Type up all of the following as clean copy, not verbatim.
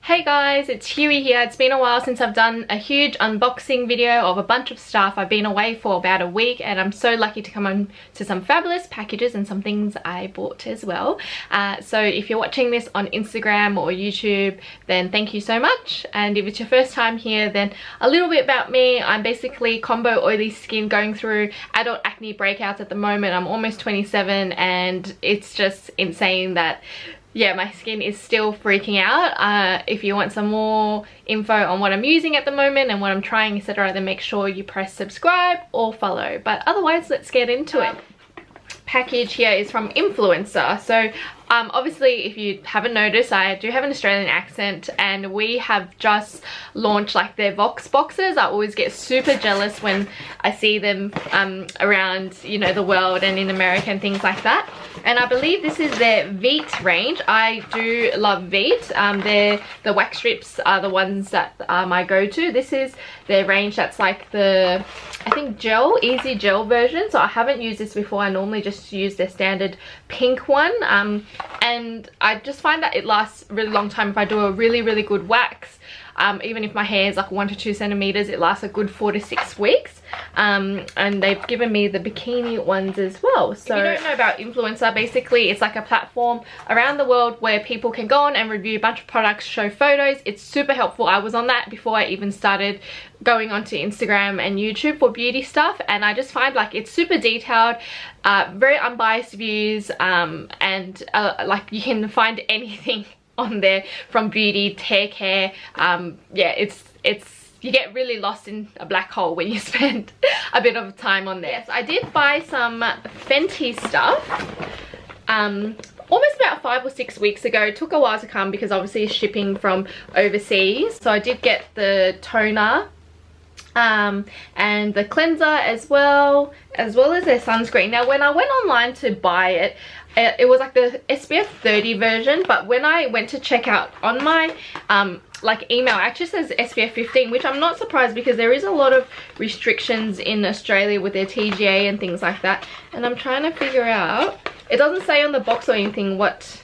Hey guys, it's Hiuy here. It's been a while since I've done a huge unboxing video of a bunch of stuff. I've been away for about a week and I'm so lucky to come on to some fabulous packages and some things I bought as well. So if you're watching this on Instagram or YouTube, then thank you so much. And if it's your first time here, then a little bit about me. I'm basically combo oily skin going through adult acne breakouts at the moment. I'm almost 27 and it's just insane that yeah, my skin is still freaking out. If you want some more info on what I'm using at the moment and what I'm trying, etc., then make sure you press subscribe or follow. But otherwise, let's get into it. Package here is from Influencer. So obviously, if you haven't noticed, I do have an Australian accent and we have just launched like their Vox boxes. I always get super jealous when I see them around, you know, the world and in America and things like that. And I believe this is their Veet range. I do love Veet. The wax strips are the ones that are my go-to. This is their range that's like the, I think, easy gel version. So I haven't used this before. I normally just use their standard pink one. And I just find that it lasts a really long time if I do a really good wax. Even if my hair is like 1 to 2 centimeters, it lasts a good 4 to 6 weeks. And they've given me the bikini ones as well. So if you don't know about Influencer, basically it's like a platform around the world where people can go on and review a bunch of products, show photos. It's super helpful. I was on that before I even started going onto Instagram and YouTube for beauty stuff, and I just find like it's super detailed, very unbiased views, and like you can find anything on there from beauty, hair care. Yeah, it's you get really lost in a black hole when you spend a bit of time on there. Yes, I did buy some Fenty stuff almost about 5 or 6 weeks ago. It took a while to come because obviously it's shipping from overseas. So I did get the toner and the cleanser as well as their sunscreen. Now when I went online to buy it, it was like the SPF 30 version, but when I went to check out on my like email, it actually says SPF 15, which I'm not surprised because there is a lot of restrictions in Australia with their TGA and things like that. And I'm trying to figure out, it doesn't say on the box or anything what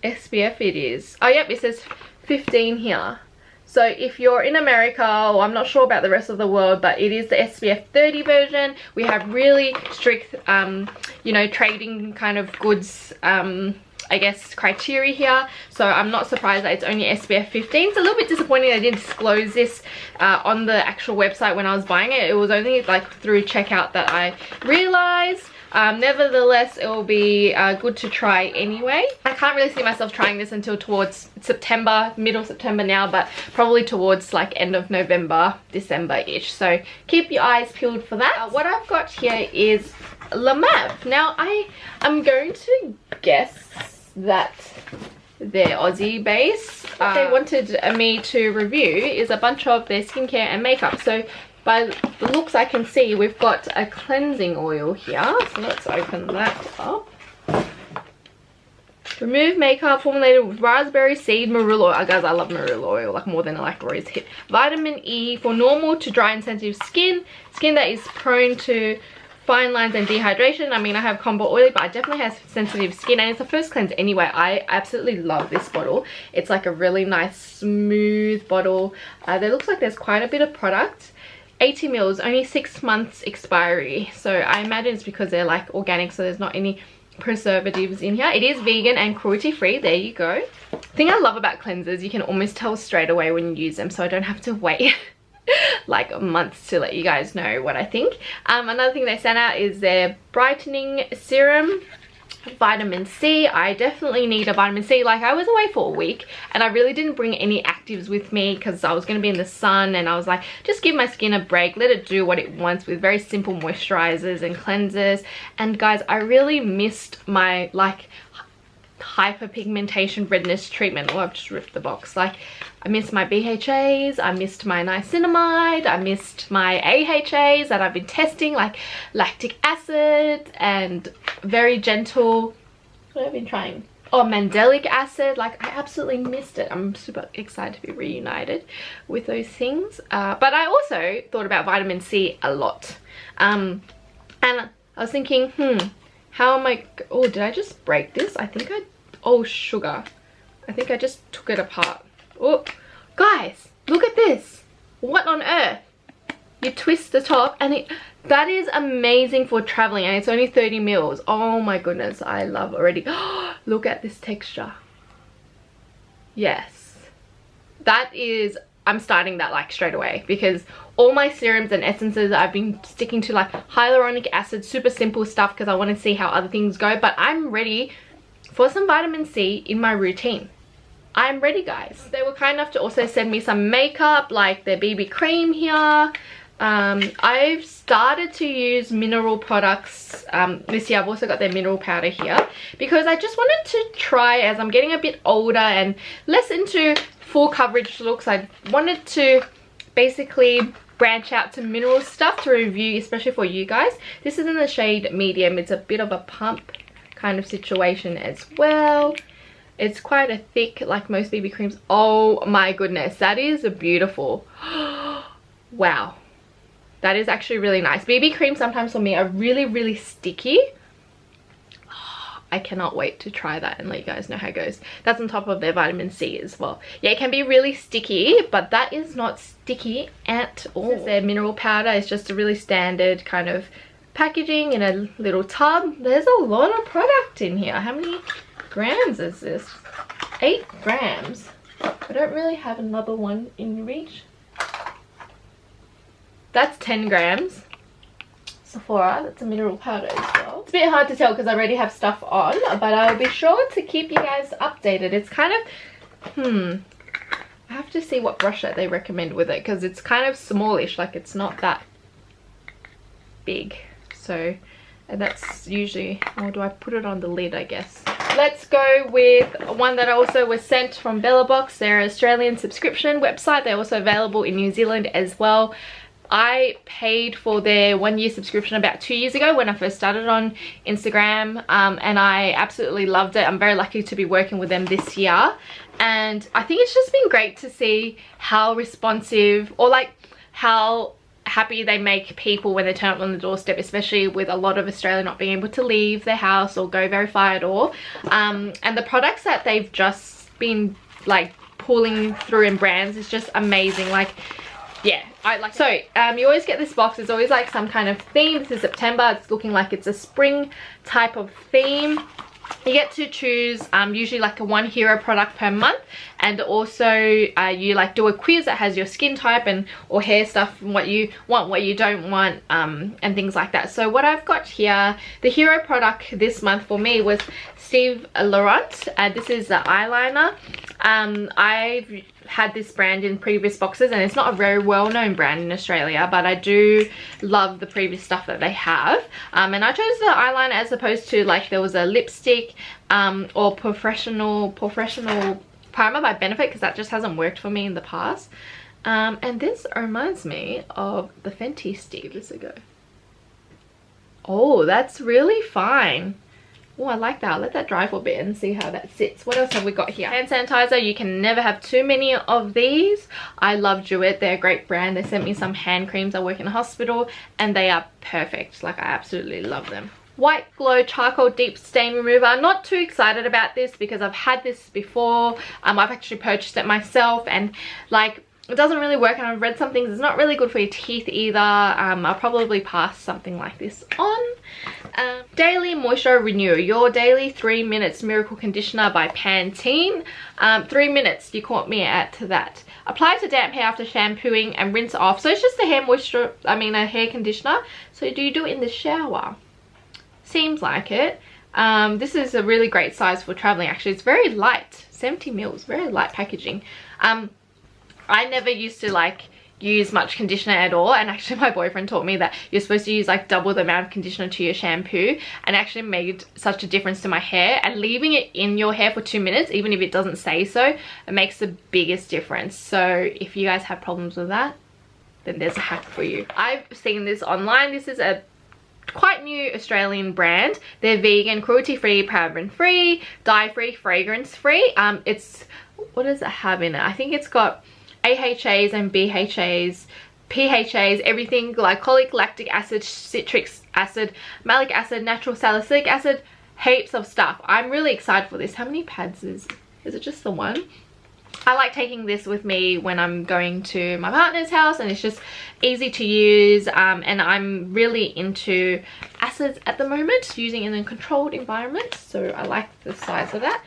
SPF it is. Oh yep, it says 15 here. So if you're in America, or I'm not sure about the rest of the world, but it is the SPF 30 version. We have really strict, you know, trading kind of goods, I guess, criteria here. So I'm not surprised that it's only SPF 15. It's a little bit disappointing they didn't disclose this on the actual website when I was buying it. It was only like through checkout that I realized. Nevertheless, it will be good to try anyway. I can't really see myself trying this until towards September, middle September now, but probably towards like end of November, December-ish. So keep your eyes peeled for that. What I've got here is La Map. Now I'm going to guess that they're Aussie based. What they wanted me to review is a bunch of their skincare and makeup. So by the looks I can see, we've got a cleansing oil here. So let's open that up. Remove makeup formulated with raspberry seed marula oil. Guys, I love marula oil like more than I like rose hip. Vitamin E for normal to dry and sensitive skin that is prone to fine lines and dehydration. I mean, I have combo oily, but I definitely have sensitive skin, and it's the first cleanse anyway. I absolutely love this bottle. It's like a really nice smooth bottle. There looks like there's quite a bit of product. 80 mils, only 6 months expiry. So I imagine it's because they're like organic, so there's not any preservatives in here. It is vegan and cruelty free. There you go. The thing I love about cleansers, you can almost tell straight away when you use them, so I don't have to wait like months to let you guys know what I think. Another thing they sent out is their Brightening Serum. Vitamin C. I definitely need a vitamin C. Like, I was away for a week and I really didn't bring any actives with me because I was going to be in the sun, and I was like, just give my skin a break, let it do what it wants with very simple moisturizers and cleansers. And guys, I really missed my like hyperpigmentation redness treatment. Oh, I've just ripped the box. Like, I missed my BHAs, I missed my niacinamide, I missed my AHAs that I've been testing, like lactic acid and very gentle, what have I been trying? Oh, mandelic acid. Like, I absolutely missed it. I'm super excited to be reunited with those things. But I also thought about vitamin C a lot. And I was thinking, how am I, oh, did I just break this? I think oh, sugar. I think I just took it apart. Oh, guys, look at this. What on earth? You twist the top and that is amazing for traveling, and it's only 30 mils. Oh my goodness, I love already. Look at this texture. Yes, that is, I'm starting that like straight away, because all my serums and essences I've been sticking to like hyaluronic acid, super simple stuff, because I want to see how other things go. But I'm ready for some vitamin C in my routine. I'm ready, guys. They were kind enough to also send me some makeup, like their BB cream here. I've started to use mineral products this year. I've also got their mineral powder here, because I just wanted to try, as I'm getting a bit older and less into full coverage looks, I wanted to basically branch out to mineral stuff to review, especially for you guys. This is in the shade medium. It's a bit of a pump kind of situation as well. It's quite a thick, like most BB creams. Oh my goodness, that is beautiful. Wow. That is actually really nice. BB creams sometimes for me are really sticky. I cannot wait to try that and let you guys know how it goes. That's on top of their vitamin C as well. Yeah, it can be really sticky, but that is not sticky at all. This is their mineral powder. It's just a really standard kind of packaging in a little tub. There's a lot of product in here. How many grams is this? 8 grams. I don't really have another one in reach. That's 10 grams. Sephora, that's a mineral powder as well. It's a bit hard to tell because I already have stuff on, but I'll be sure to keep you guys updated. It's kind of, I have to see what brush that they recommend with it, because it's kind of smallish, like it's not that big. So, and that's usually, or do I put it on the lid, I guess. Let's go with one that also was sent from Bellabox. They're an Australian subscription website. They're also available in New Zealand as well. I paid for their 1-year subscription about 2 years ago when I first started on Instagram, and I absolutely loved it. I'm very lucky to be working with them this year, and I think it's just been great to see how responsive, or like how happy they make people when they turn up on the doorstep, especially with a lot of Australia not being able to leave their house or go very far at all. And the products that they've just been like pulling through in brands is just amazing. Like, yeah, I like it. So you always get this box. There's always like some kind of theme. This is September. It's looking like it's a spring type of theme. You get to choose usually like a 1 hero product per month, and also you like do a quiz that has your skin type and or hair stuff, and what you want, what you don't want, and things like that. So what I've got here, the hero product this month for me was Steve Laurent. This is the eyeliner. I've had this brand in previous boxes, and it's not a very well-known brand in Australia, but I do love the previous stuff that they have. And I chose the eyeliner as opposed to like there was a lipstick or professional primer by Benefit, because that just hasn't worked for me in the past. And this reminds me of the Fenty Steve. This ago. Oh, that's really fine. Oh, I like that. I'll let that dry for a bit and see how that sits. What else have we got here? Hand sanitizer. You can never have too many of these. I love Jewett. They're a great brand. They sent me some hand creams. I work in a hospital and they are perfect. Like, I absolutely love them. White Glow Charcoal Deep Stain Remover. Not too excited about this because I've had this before. I've actually purchased it myself, and like, it doesn't really work, and I've read some things. It's not really good for your teeth either. I'll probably pass something like this on. Daily Moisture Renew. Your Daily 3 Minutes Miracle Conditioner by Pantene. 3 minutes, you caught me at that. Apply to damp hair after shampooing and rinse off. So it's just a a hair conditioner. So do you do it in the shower? Seems like it. This is a really great size for traveling. Actually, it's very light. 70 mils, very light packaging. I never used to like use much conditioner at all, and actually my boyfriend taught me that you're supposed to use like double the amount of conditioner to your shampoo, and actually made such a difference to my hair. And leaving it in your hair for 2 minutes, even if it doesn't say so, it makes the biggest difference. So if you guys have problems with that, then there's a hack for you. I've seen this online. This is a quite new Australian brand. They're vegan, cruelty-free, paraben-free, dye-free, fragrance-free. It's, what does it have in it? I think it's got AHAs and BHAs, PHAs, everything, glycolic, lactic acid, citric acid, malic acid, natural salicylic acid, heaps of stuff. I'm really excited for this. How many pads is it just the one? I like taking this with me when I'm going to my partner's house, and it's just easy to use, and I'm really into acids at the moment, using in a controlled environment, so I like the size of that.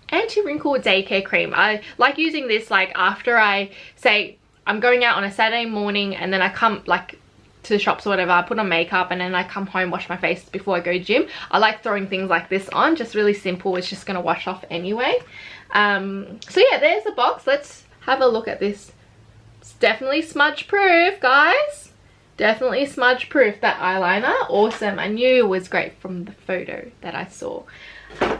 Anti-Wrinkle Day Care Cream. I like using this like after I say I'm going out on a Saturday morning, and then I come like to the shops or whatever, I put on makeup, and then I come home, wash my face before I go gym. I like throwing things like this on, just really simple. It's just gonna wash off anyway. So yeah, there's the box. Let's have a look at this. It's definitely smudge proof, guys. Definitely smudge proof. That eyeliner, awesome. I knew it was great from the photo that I saw.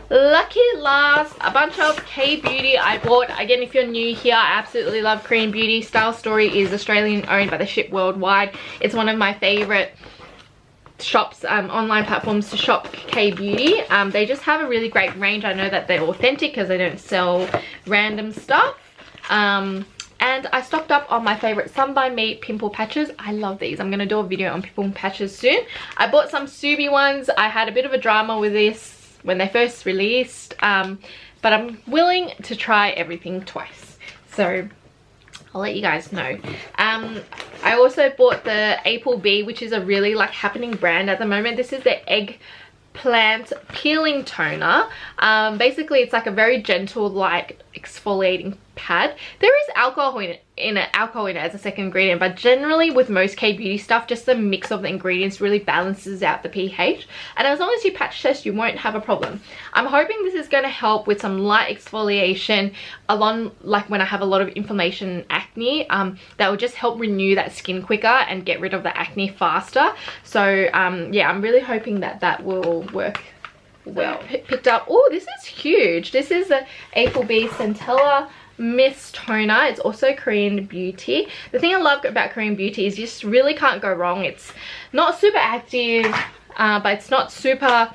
Lucky last, a bunch of K-Beauty I bought. Again, if you're new here, I absolutely love Korean beauty. Style Story is Australian owned, but they ship worldwide. It's one of my favorite shops, online platforms to shop K-Beauty. They just have a really great range. I know that they're authentic because they don't sell random stuff. And I stocked up on my favorite Sun By Me pimple patches. I love these. I'm going to do a video on pimple patches soon. I bought some Subi ones. I had a bit of a drama with this when they first released, but I'm willing to try everything twice, so I'll let you guys know. I also bought the Applebee, which is a really like happening brand at the moment. This is the Eggplant Peeling Toner. Basically it's like a very gentle like exfoliating pad. There is alcohol in it as a second ingredient, but generally with most K-Beauty stuff, just the mix of the ingredients really balances out the pH, and as long as you patch test, you won't have a problem. I'm hoping this is going to help with some light exfoliation along, like when I have a lot of inflammation and acne, that will just help renew that skin quicker and get rid of the acne faster. So yeah, I'm really hoping that that will work well. Picked up, oh, this is huge. This is the Applebee Centella Mist Toner. It's also Korean beauty. The thing I love about Korean beauty is you just really can't go wrong. It's not super active, but it's not super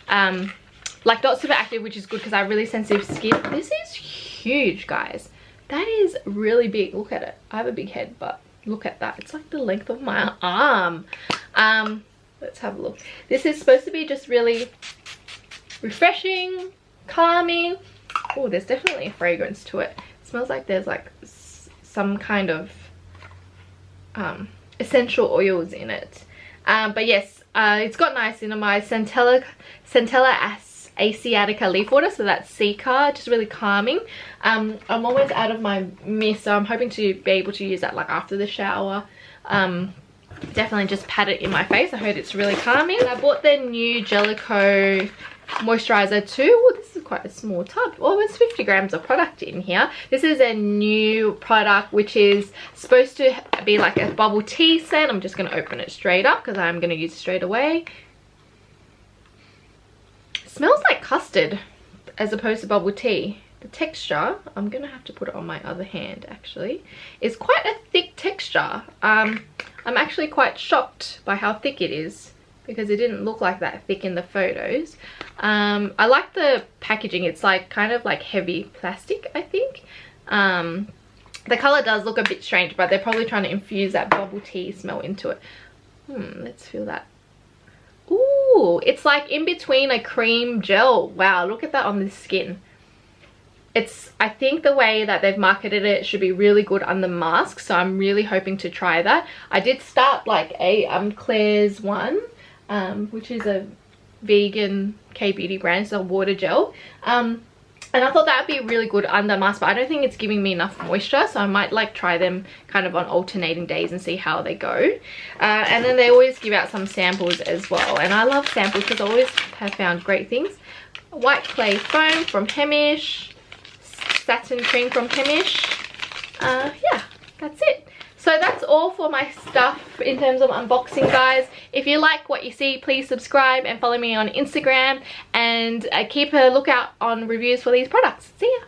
not super active, which is good because I have really sensitive skin. This is huge, guys. That is really big. Look at it. I have a big head, but look at that. It's like the length of my arm. Let's have a look. This is supposed to be just really refreshing, calming. Oh, there's definitely a fragrance to it. It smells like there's like some kind of essential oils in it. But yes, it's got niacinamide, Centella Asiatica leaf water, so that's Cica, just really calming. I'm almost out of my mist, so I'm hoping to be able to use that like after the shower. Definitely just pat it in my face. I heard it's really calming. I bought the new Jellico Moisturizer too. Oh, this is quite a small tub. Oh, there's 50 grams of product in here. This is a new product which is supposed to be like a bubble tea scent. I'm just going to open it straight up because I'm going to use it straight away. It smells like custard as opposed to bubble tea. The texture, I'm going to have to put it on my other hand actually, is quite a thick texture. I'm actually quite shocked by how thick it is, because it didn't look like that thick in the photos. I like the packaging. It's like kind of like heavy plastic, I think. The color does look a bit strange, but they're probably trying to infuse that bubble tea smell into it. Let's feel that. Ooh, it's like in between a cream gel. Wow, look at that on the skin. I think the way that they've marketed it should be really good on the mask, so I'm really hoping to try that. I did start like a Claire's one, which is a vegan K-Beauty brand. It's a water gel, and I thought that would be really good under mask, but I don't think it's giving me enough moisture, so I might like try them kind of on alternating days and see how they go. And then they always give out some samples as well, and I love samples because I always have found great things. White clay foam from Hemish, satin cream from Hemish. Yeah, that's it. So that's all for my stuff in terms of unboxing, guys. If you like what you see, please subscribe and follow me on Instagram, and keep a lookout on reviews for these products. See ya.